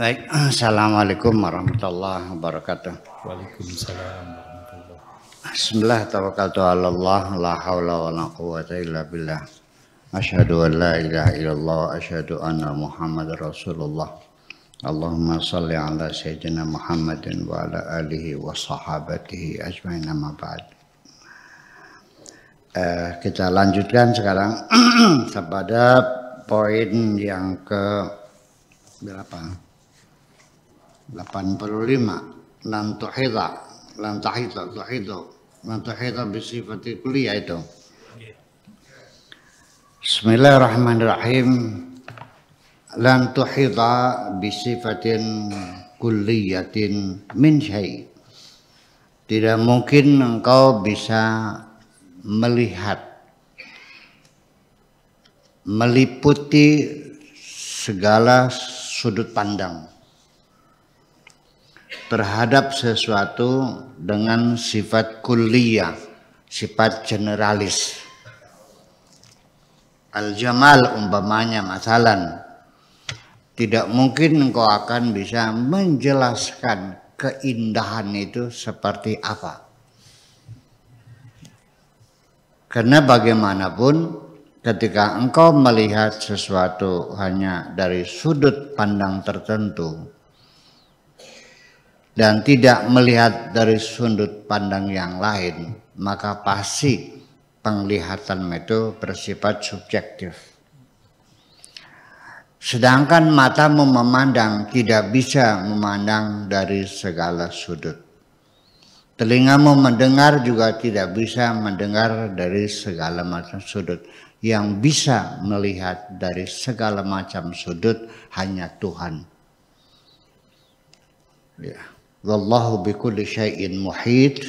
Baik, assalamualaikum warahmatullahi wabarakatuh. Waalaikumsalam warahmatullahi. Bismillah, tawakkaltu ala Allah, la haula wa la quwwata illa billah. Asyhadu an la ilaha illallah, asyhadu anna Muhammadar Rasulullah. Allahumma shalli ala sayyidina Muhammadin wa ala alihi wa sahabatihi ajmain, amma ba'd. Kita lanjutkan sekarang kepada poin yang ke berapa? 85. Lan tuhidha bisifati kulliyah itu. Bismillahirrahmanirrahim. Lan tuhidha bisifatin kulliyatin min syai'. Tidak mungkin engkau bisa melihat, meliputi segala sudut pandang terhadap sesuatu dengan sifat kulliyah, sifat generalis. Al-jamal umpamanya masalan, tidak mungkin engkau akan bisa menjelaskan keindahan itu seperti apa. Karena bagaimanapun ketika engkau melihat sesuatu hanya dari sudut pandang tertentu dan tidak melihat dari sudut pandang yang lain, maka pasti penglihatan itu bersifat subjektif. Sedangkan matamu memandang tidak bisa memandang dari segala sudut. Telingamu mendengar juga tidak bisa mendengar dari segala macam sudut. Yang bisa melihat dari segala macam sudut hanya Tuhan. Ya. Wallahu bikulli syai'in muhit,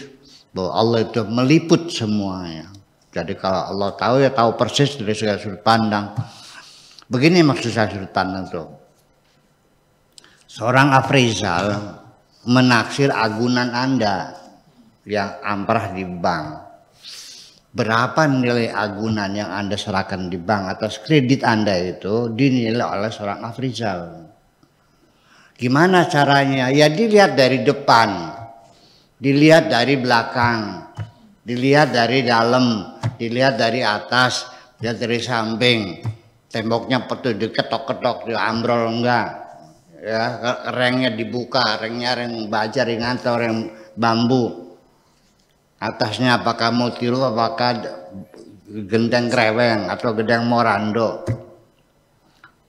bahwa Allah itu meliput semuanya. Jadi kalau Allah tahu, ya tahu persis dari segala sudut pandang. Begini maksud saya sudut pandang itu. Seorang Afrizal menaksir agunan Anda yang amprah di bank. Berapa nilai agunan yang Anda serahkan di bank atas kredit Anda itu dinilai oleh seorang Afrizal. Gimana caranya? Ya dilihat dari depan, dilihat dari belakang, dilihat dari dalam, dilihat dari atas, dilihat dari samping. Temboknya petuh diketok-ketok, diambrol enggak. Ya, rengnya dibuka, rengnya reng baja, ring atau reng bambu. Atasnya apakah mutiru, apakah gendang kreweng atau gendang morando.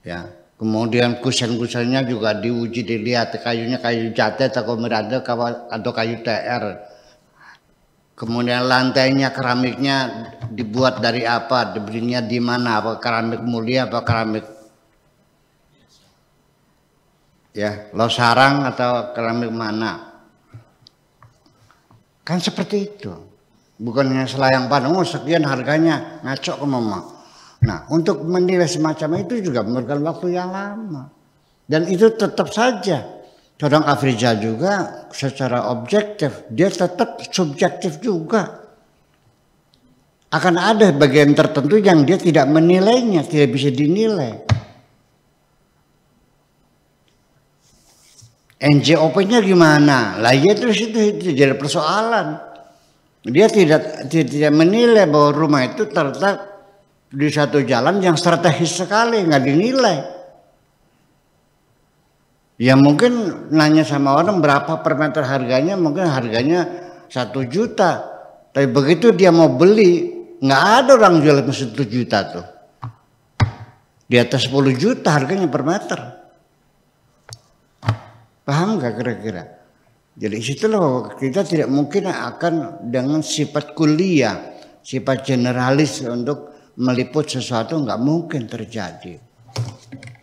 Ya. Kemudian kusen-kusennya juga diuji, dilihat kayunya kayu jati atau miranda atau kayu TR. Kemudian lantainya, keramiknya dibuat dari apa, dibelinya di mana, apa keramik mulia apa keramik ya losarang atau keramik mana. Kan seperti itu. Bukannya selayang pandang, oh sekian harganya, ngaco ke mama. Nah, untuk menilai semacam itu juga memerlukan waktu yang lama. Dan itu tetap saja seorang Afrizal juga secara objektif, dia tetap subjektif juga. Akan ada bagian tertentu yang dia tidak menilainya, tidak bisa dinilai. NJOP-nya gimana? Lah ya terus itu jadi persoalan. Dia tidak menilai bahwa rumah itu terletak di satu jalan yang strategis sekali, nggak dinilai. Ya mungkin nanya sama orang berapa per meter harganya, mungkin harganya 1 juta. Tapi begitu dia mau beli, nggak ada orang jual 1 juta tuh. Di atas 10 juta harganya per meter. Paham nggak kira-kira? Jadi situ loh, kita tidak mungkin akan dengan sifat kuliah, sifat generalis untuk meliput sesuatu, nggak mungkin terjadi.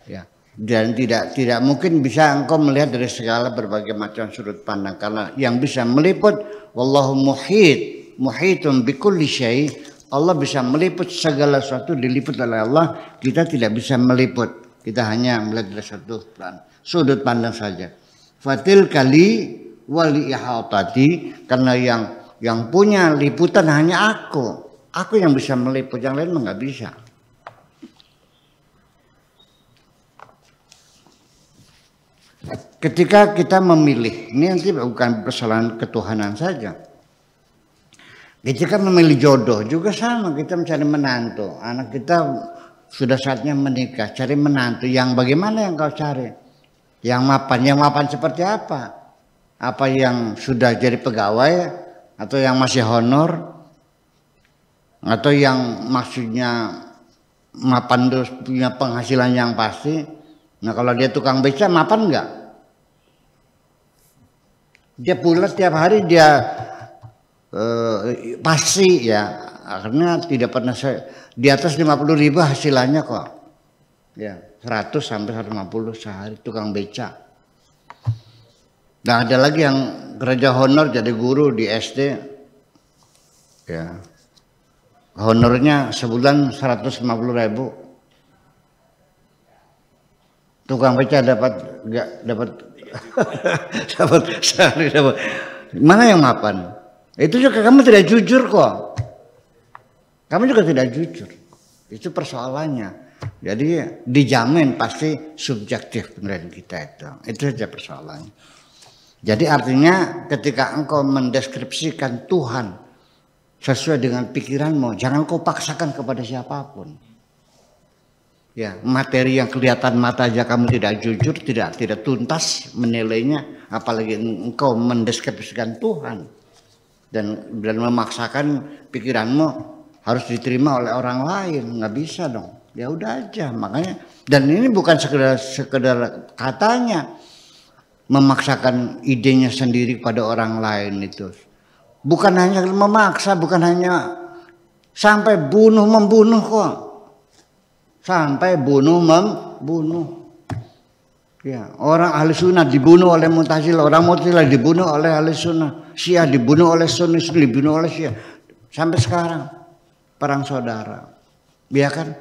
Ya. Dan tidak mungkin bisa engkau melihat dari segala berbagai macam sudut pandang, karena yang bisa meliput wallahu muhitun bikulli syai'. Allah bisa meliput segala sesuatu, diliput oleh Allah. Kita tidak bisa meliput, kita hanya melihat dari sudut pandang saja. Fatil kali wali ihatati, karena yang punya liputan hanya aku yang bisa meliput, yang lain nggak bisa. Ketika kita memilih, ini nanti bukan persoalan ketuhanan saja. Ketika memilih jodoh juga sama, kita mencari menantu. Anak kita sudah saatnya menikah, cari menantu yang bagaimana yang kau cari? Yang mapan seperti apa? Apa yang sudah jadi pegawai atau yang masih honor? Atau yang maksudnya mapan terus punya penghasilan yang pasti? Nah kalau dia tukang beca mapan enggak? Dia pulas tiap hari dia pasti ya, karena tidak pernah di atas 50.000 hasilannya kok. Ya, 100 sampai 150 sehari tukang beca. Nah, ada lagi yang kerja honor jadi guru di SD. Ya. Honornya sebulan 150.000. Tukang beca dapat dapat sehari dapat. Mana yang mapan? Itu juga kamu tidak jujur kok. Kamu juga tidak jujur. Itu persoalannya. Jadi dijamin pasti subjektif penilaian kita itu. Itu saja persoalannya. Jadi artinya ketika engkau mendeskripsikan Tuhan sesuai dengan pikiranmu, jangan kau paksakan kepada siapapun. Ya, materi yang kelihatan mata aja kamu tidak jujur, tidak tuntas menilainya, apalagi engkau mendeskripsikan Tuhan dan memaksakan pikiranmu harus diterima oleh orang lain, nggak bisa dong. Ya udah aja, makanya. Dan ini bukan sekedar katanya memaksakan idenya sendiri pada orang lain itu. Bukan hanya memaksa, bukan hanya sampai membunuh kok. Sampai membunuh. Ya, orang ahli sunnah dibunuh oleh Mu'tazilah, orang Mu'tazilah dibunuh oleh ahli sunnah, Syiah dibunuh oleh Sunni, dibunuh oleh Syiah. Sampai sekarang perang saudara. Ya kan?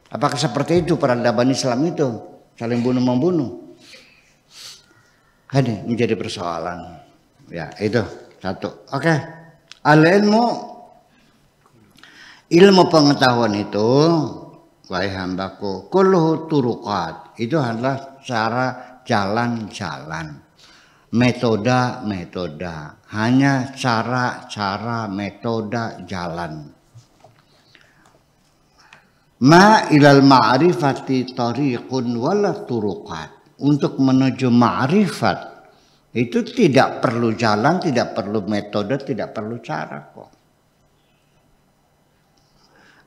Apakah seperti itu peradaban Islam itu? Saling bunuh membunuh. Ini menjadi persoalan. Ya, itu satu. Oke. Ilmu pengetahuan itu, wahai hambaku, kulluhu turuqat. Itu adalah cara jalan-jalan. Metode. Hanya cara metode jalan. Ma ilal ma'rifati tariqun wala turuqat. Untuk menuju ma'rifat itu tidak perlu jalan, tidak perlu metode, tidak perlu cara kok.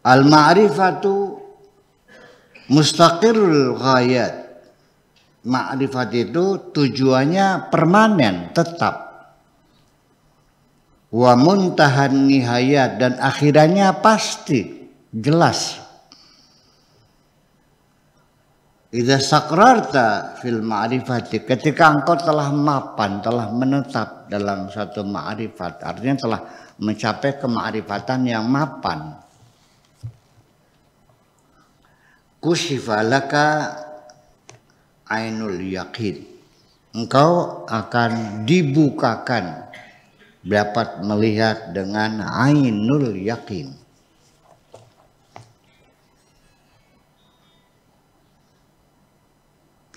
Al ma'rifatu mustaqirul ghayat. Ma'rifat itu tujuannya permanen, tetap. Wa muntahan nihayat, dan akhirannya pasti, jelas. Idza sakrarta fil ma'rifati, ketika engkau telah mapan, telah menetap dalam satu ma'rifat, artinya telah mencapai kema'rifatan yang mapan. Kusyifa laka ainul yaqin. Engkau akan dibukakan, dapat melihat dengan ainul yaqin.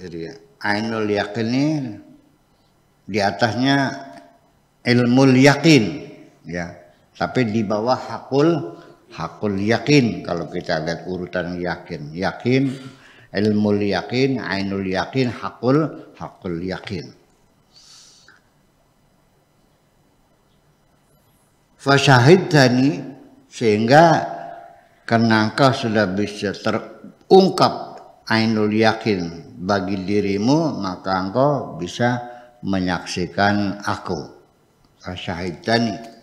Jadi ainul yaqin ini di atasnya ilmul yaqin, ya. Tapi di bawah hakul yakin. Kalau kita lihat urutan yakin, ilmul yakin, ainul yakin, hakul yakin. Fasyahidani, sehingga karena engkau sudah bisa terungkap ainul yakin bagi dirimu, maka engkau bisa menyaksikan aku. Fasyahidani.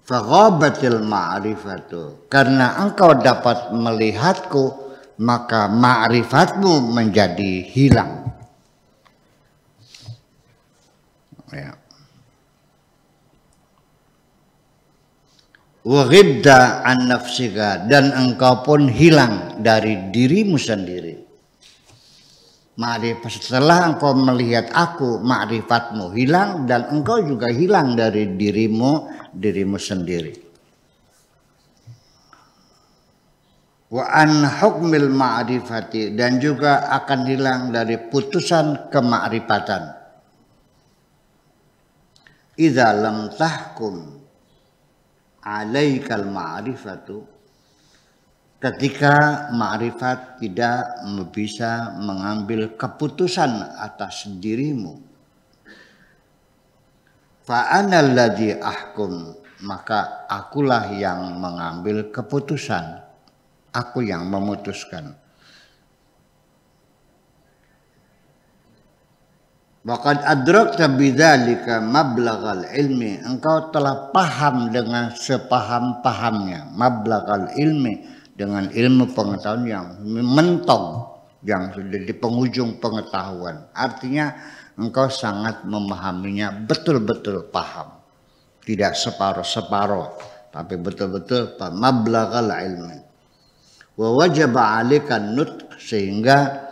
Faghabatil ma'rifatu, karena engkau dapat melihatku, maka ma'rifatmu menjadi hilang. Ya. Wa ghibda an nafsika, dan engkau pun hilang dari dirimu sendiri. Ma'rifat, setelah engkau melihat aku, ma'rifatmu hilang, dan engkau juga hilang dari dirimu sendiri. Wa an hukmil ma'rifati, dan juga akan hilang dari putusan kemakrifatan. Idza lam tahkum alaikal ma'rifatu, ketika ma'rifat tidak bisa mengambil keputusan atas dirimu. Fa anal ladzi ahkum, maka akulah yang mengambil keputusan, aku yang memutuskan. Waqad adrakta bidzalika mablaghal ilmi, engkau telah paham dengan sepaham-pahamnya, mablaghal ilmi, dengan ilmu pengetahuan yang mentok, yang sudah di penghujung pengetahuan. Artinya engkau sangat memahaminya, betul-betul paham, tidak separuh-separuh, tapi betul-betul paham. Mablaghal ilmi. Wa wajaba 'alaika nutq, sehingga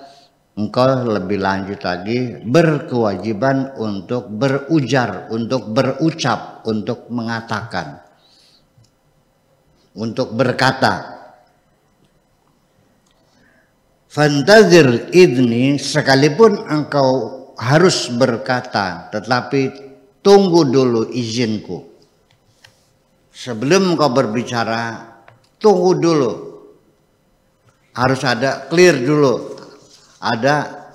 engkau lebih lanjut lagi berkewajiban untuk berujar, untuk berucap, untuk mengatakan, untuk berkata. Fantazir idni, sekalipun engkau harus berkata, tetapi tunggu dulu izinku. Sebelum engkau berbicara, tunggu dulu. Harus ada clear dulu, ada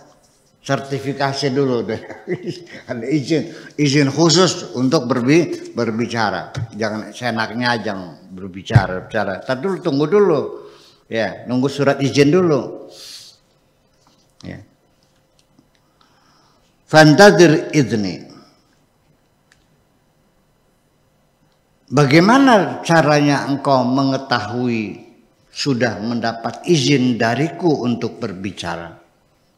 sertifikasi dulu, ada izin khusus untuk berbicara. Jangan seenaknya aja berbicara. Tapi dulu, tunggu dulu, ya, nunggu surat izin dulu. Ya. Fantadir idni. Bagaimana caranya engkau mengetahui sudah mendapat izin dariku untuk berbicara?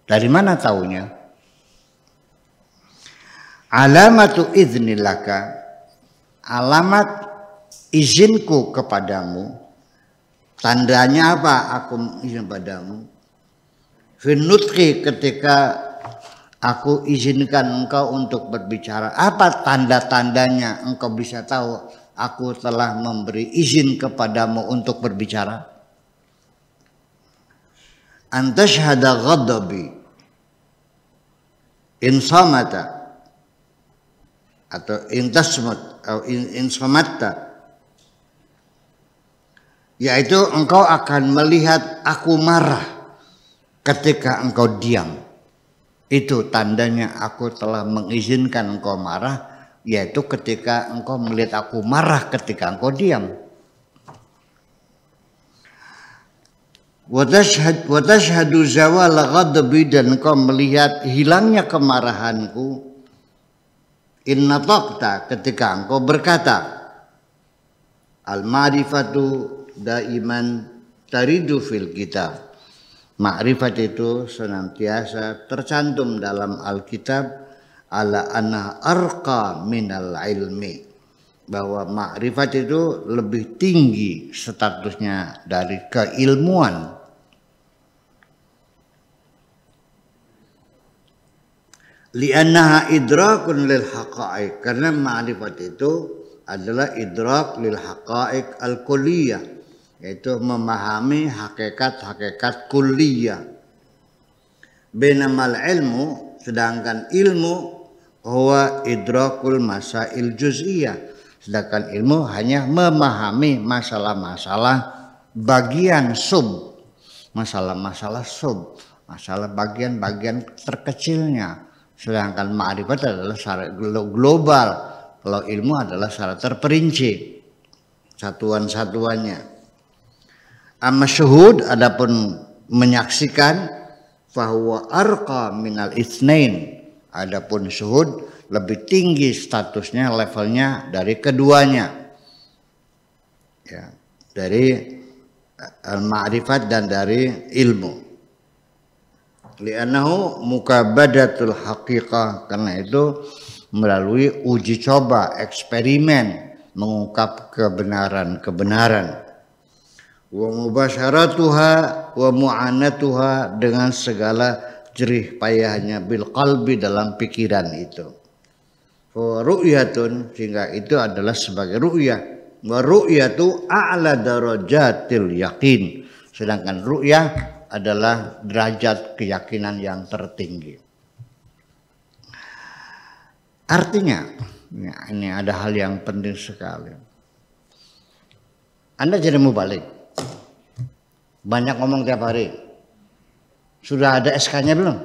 Dari mana taunya? Alamatu idznilaka, alamat izinku kepadamu. Tandanya apa aku izin padamu? Finutki, ketika aku izinkan engkau untuk berbicara. Apa tanda-tandanya engkau bisa tahu aku telah memberi izin kepadamu untuk berbicara? Antashhada ghadabi insamata, atau intasmat atau insamatta, yaitu engkau akan melihat aku marah ketika engkau diam. Itu tandanya aku telah mengizinkan engkau marah, yaitu ketika engkau melihat aku marah ketika engkau diam. Wa tashhadu zawal ghadabi, dan engkau melihat hilangnya kemarahanku. In nataqta, ketika engkau berkata. Al ma'rifatu daiman taridu fil kitab. Ma'rifat itu senantiasa tercantum dalam Alkitab, ala anna arqa minal ilmi, bahwa ma'rifat itu lebih tinggi statusnya dari keilmuan. Li'annaha idrakun lil haqa'iq, karena ma'rifat itu adalah idrak lil haqa'iq al-kulliyah, yaitu memahami hakikat-hakikat kulliyah. Benamal ilmu, sedangkan ilmu huwa idrakul masail juz'iyah, sedangkan ilmu hanya memahami masalah-masalah bagian sub, masalah-masalah sub, masalah bagian-bagian terkecilnya. Sedangkan ma'rifat adalah secara global, kalau ilmu adalah secara terperinci satuan-satuannya. Amma syuhud, adapun menyaksikan, fahuwa arqa minal itsnain, adapun syuhud lebih tinggi statusnya, levelnya dari keduanya, ya, dari al-ma'rifat dan dari ilmu. Li'annahu mukabadatul haqiqah, karena itu melalui uji coba, eksperimen, mengungkap kebenaran-kebenaran. Wa mubasyaratuha wa mu'anatuha, dengan segala jerih payahnya, bil qalbi, dalam pikiran itu. Wa ru'yatun, sehingga itu adalah sebagai ru'yah. Wa ru'yatu a'la darajatil yakin, Sedangkan ru'yah adalah derajat keyakinan yang tertinggi. Artinya, ini ada hal yang penting sekali. Anda jadi mubalik. Banyak ngomong tiap hari. Sudah ada SK-nya belum?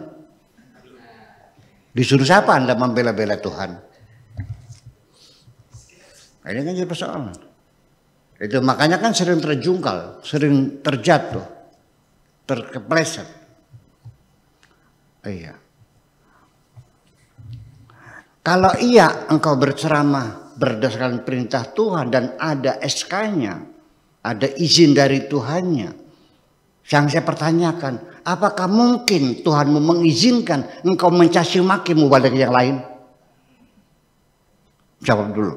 Disuruh siapa Anda membela-bela Tuhan? Ini kan jadi persoalan. Itu makanya kan sering terjungkal, sering terjatuh, terkepleset. Iya. Kalau iya engkau berceramah berdasarkan perintah Tuhan dan ada SK-nya, ada izin dari Tuhannya, yang saya pertanyakan, apakah mungkin Tuhanmu mengizinkan engkau mencaci maki mubalik yang lain? Jawab dulu.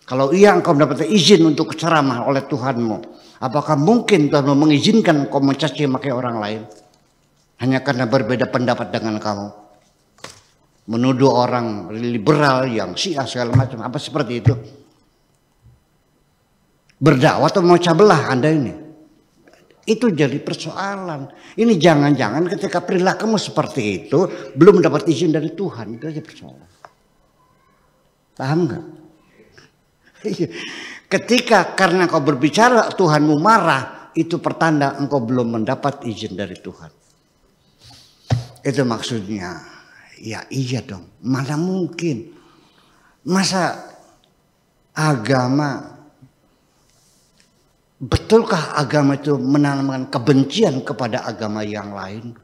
Kalau iya engkau mendapat izin untuk ceramah oleh Tuhanmu, apakah mungkin Tuhanmu mengizinkan engkau mencaci maki orang lain? Hanya karena berbeda pendapat dengan kamu. Menuduh orang liberal yang Syiah segala macam, apa seperti itu? Berdakwah atau mau cabelah Anda ini? Itu jadi persoalan. Ini jangan-jangan ketika perilakumu seperti itu belum dapat izin dari Tuhan, itu aja persoalan. Paham nggak? Ketika karena kau berbicara Tuhanmu marah, itu pertanda engkau belum mendapat izin dari Tuhan. Itu maksudnya. Ya iya dong, mana mungkin. Masa agama, betulkah agama itu menanamkan kebencian kepada agama yang lain?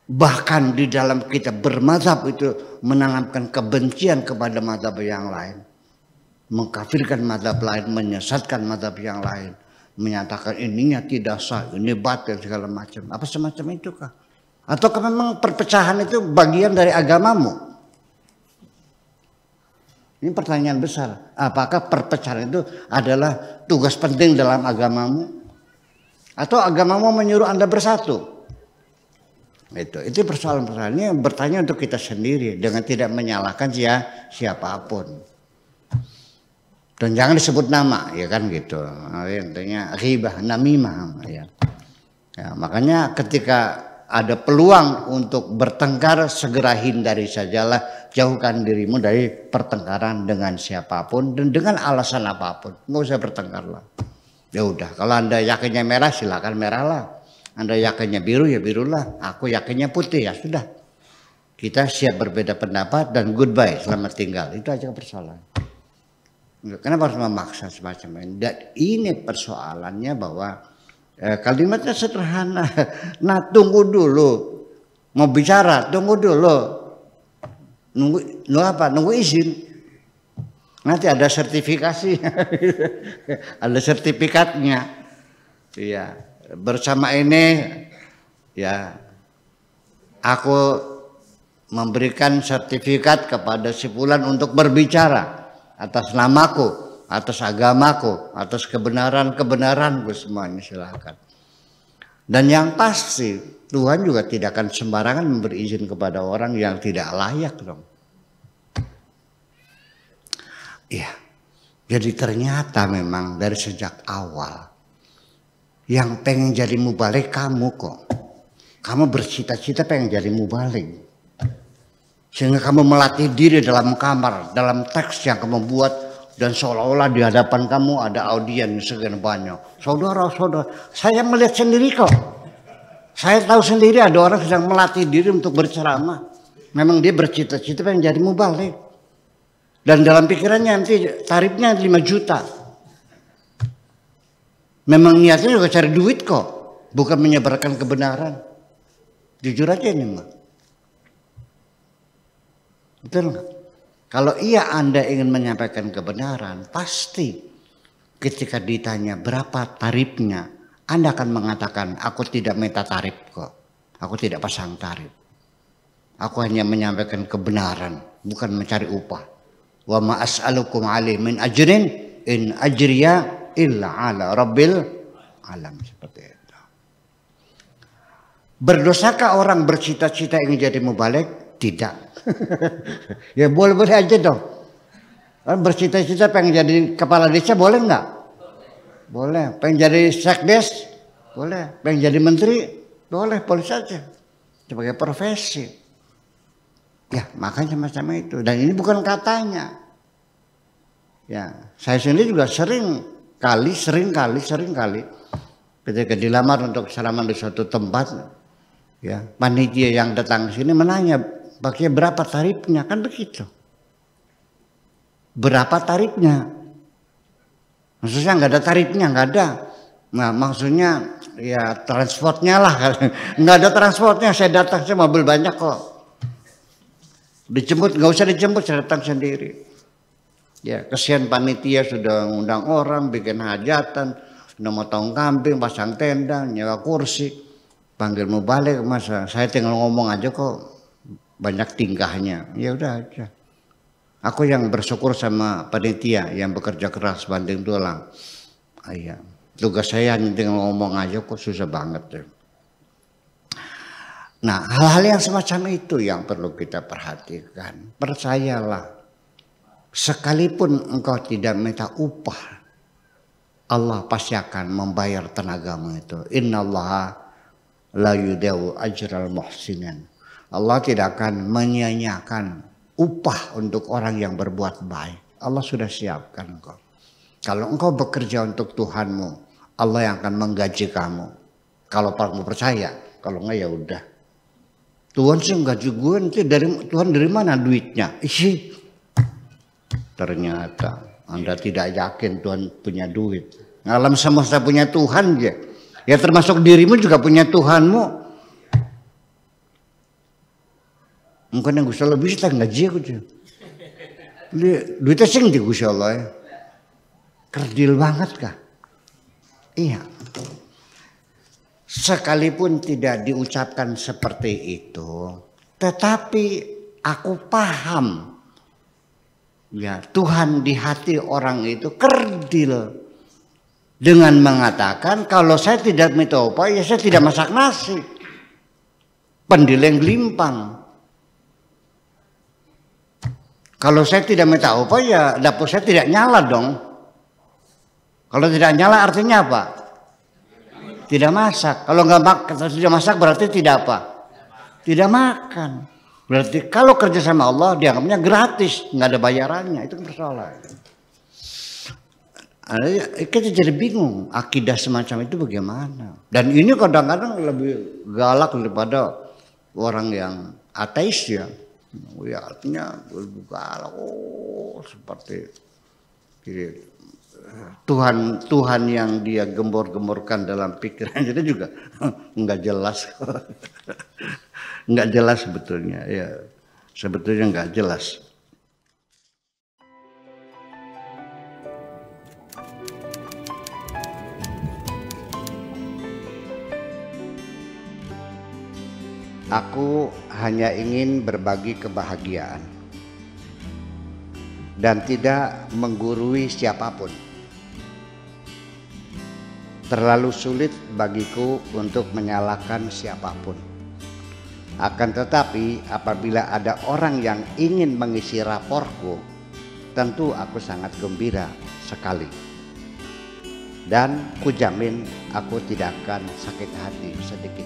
Bahkan di dalam kita bermazhab itu menanamkan kebencian kepada mazhab yang lain. Mengkafirkan mazhab lain, menyesatkan mazhab yang lain. Menyatakan ininya tidak sah, ini batil segala macam. Apa semacam itu kah? Atau memang perpecahan itu bagian dari agamamu? Ini pertanyaan besar. Apakah perpecahan itu adalah tugas penting dalam agamamu? Atau agamamu menyuruh Anda bersatu? Itu persoalan-persoalan ini bertanya untuk kita sendiri dengan tidak menyalahkan siapapun. Dan jangan disebut nama, ya kan gitu. Intinya ghibah, namimah, ya. Makanya ketika ada peluang untuk bertengkar, segera hindari sajalah, jauhkan dirimu dari pertengkaran dengan siapapun dan dengan alasan apapun. Nggak usah bertengkarlah. Ya udah, kalau Anda yakinnya merah silakan merah lah. Anda yakinnya biru ya birulah. Aku yakinnya putih ya sudah. Kita siap berbeda pendapat dan goodbye, selamat tinggal. Itu aja persoalan. Kenapa harus memaksa semacam ini? Dan ini persoalannya bahwa kalimatnya sederhana. Nah, tunggu dulu. Mau bicara, tunggu dulu. Nunggu izin. Nanti ada sertifikasi. Ada sertifikatnya. Iya. Bersama ini ya aku memberikan sertifikat kepada si fulan untuk berbicara atas namaku, atas agamaku, atas kebenaranku semuanya, silakan. Dan yang pasti Tuhan juga tidak akan sembarangan memberi izin kepada orang yang tidak layak dong. Iya. Jadi ternyata memang dari sejak awal yang pengen jadi mubalik kamu kok. Kamu bercita-cita pengen jadi mubalik. Sehingga kamu melatih diri dalam kamar, dalam teks yang kamu buat. Dan seolah-olah di hadapan kamu ada audiens sekian banyak. Saudara-saudara, saya melihat sendiri kok. Saya tahu sendiri ada orang sedang melatih diri untuk berceramah. Memang dia bercita-cita pengen jadi mubalik. Dan dalam pikirannya nanti tarifnya 5 juta. Memang niatnya juga cari duit kok. Bukan menyebarkan kebenaran. Jujur aja ini mah. Betul nggak? Kalau iya Anda ingin menyampaikan kebenaran, pasti ketika ditanya berapa tarifnya, Anda akan mengatakan, aku tidak minta tarif kok. Aku tidak pasang tarif. Aku hanya menyampaikan kebenaran, bukan mencari upah. Wa ma as'alukum alaihi min ajrin in ajriya illa ala rabbil alam. Seperti itu. Berdosakah orang bercita-cita ingin jadi mubalik? Tidak. Ya boleh-boleh aja dong. Bercita-cita pengen jadi kepala desa boleh nggak? Boleh. Pengen jadi sekdes? boleh. Pengen jadi menteri, boleh saja. Sebagai profesi. Ya, makanya semacam itu. Dan ini bukan katanya. Ya, saya sendiri juga sering kali ketika dilamar untuk salaman di suatu tempat, ya, panitia yang datang ke sini menanya, pakai berapa tarifnya, kan begitu. Berapa tarifnya? Maksudnya nggak ada tarifnya, nggak ada. Nah, maksudnya ya transportnya lah, nggak ada transportnya. Saya datang, saya mobil banyak kok. Dijemput, nggak usah dijemput, saya datang sendiri. Ya, kesian panitia sudah ngundang orang, bikin hajatan, sudah motong kambing, pasang tenda, nyewa kursi, panggil mau balik, masa saya tinggal ngomong aja kok banyak tingkahnya. Ya udah aja. Aku yang bersyukur sama panitia yang bekerja keras banting tulang. Iya, tugas saya hanya tinggal ngomong aja kok susah banget deh. Nah, hal-hal yang semacam itu yang perlu kita perhatikan. Percayalah, sekalipun engkau tidak minta upah, Allah pasti akan membayar tenagamu itu. Innallaha la yudhi'u ajral muhsinin. Allah tidak akan menyia-nyiakan upah untuk orang yang berbuat baik. Allah sudah siapkan engkau. Kalau engkau bekerja untuk Tuhanmu, Allah yang akan menggaji kamu. Kalau kamu percaya, kalau enggak ya udah. Tuhan sih gaji gue nanti Tuhan dari mana duitnya? Isi. Ternyata Anda tidak yakin Tuhan punya duit. Alam semesta punya Tuhan ya. Ya termasuk dirimu juga punya Tuhanmu. Mungkin yang Gusti Allah bisa gaji aku aja. Duitnya sing di Gusti Allah ya. Kerdil banget kah? Iya. Sekalipun tidak diucapkan seperti itu, tetapi aku paham, ya Tuhan di hati orang itu kerdil dengan mengatakan kalau saya tidak minta upah, ya saya tidak masak nasi, pendiling gelimpang. Kalau saya tidak minta upah, ya dapur saya tidak nyala dong. Kalau tidak nyala artinya apa? Tidak masak. Kalau tidak masak berarti tidak apa? Tidak makan. Berarti kalau kerja sama Allah dianggapnya gratis, nggak ada bayarannya. Itu persoalan. Kita jadi bingung akidah semacam itu bagaimana. Dan ini kadang-kadang lebih galak daripada orang yang ateis ya. Ya artinya lebih galak. Oh seperti gitu. Tuhan yang dia gembor-gemborkan dalam pikiran itu juga nggak jelas, nggak jelas sebetulnya ya, sebetulnya nggak jelas. Aku hanya ingin berbagi kebahagiaan dan tidak menggurui siapapun. Terlalu sulit bagiku untuk menyalahkan siapapun. Akan tetapi apabila ada orang yang ingin mengisi raporku, tentu aku sangat gembira sekali. Dan kujamin aku tidak akan sakit hati sedikit.